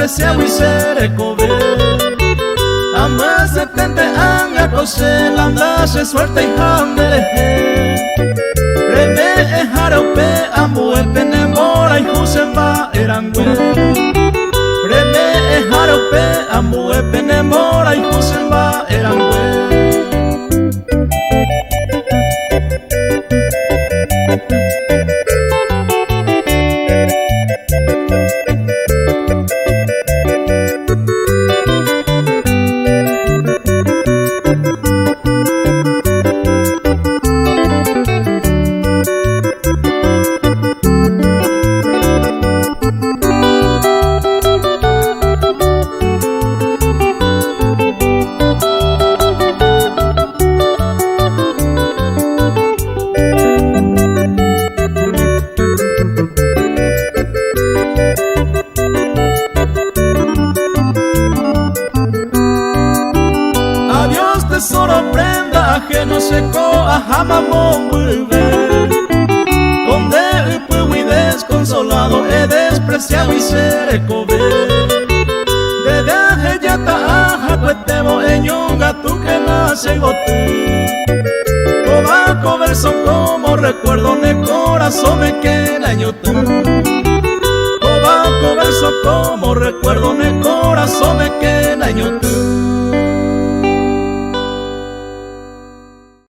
despreciado y seré cobe. Amba 70 anga cose landa se suelta y hamere. Reme e harope ambu e penemora y jusemba erangüe. Reme e harope ambu e penemora y jusemba erangüe. Sorprenda que no se coja jamás volver. Donde fui desconsolado, he despreciado y seré cobe. De viaje ya ta cuetebo en yonga tú que nace y boté. Cobaco verso como recuerdo de corazón me queda yo tú. Cobaco verso como recuerdo de corazón.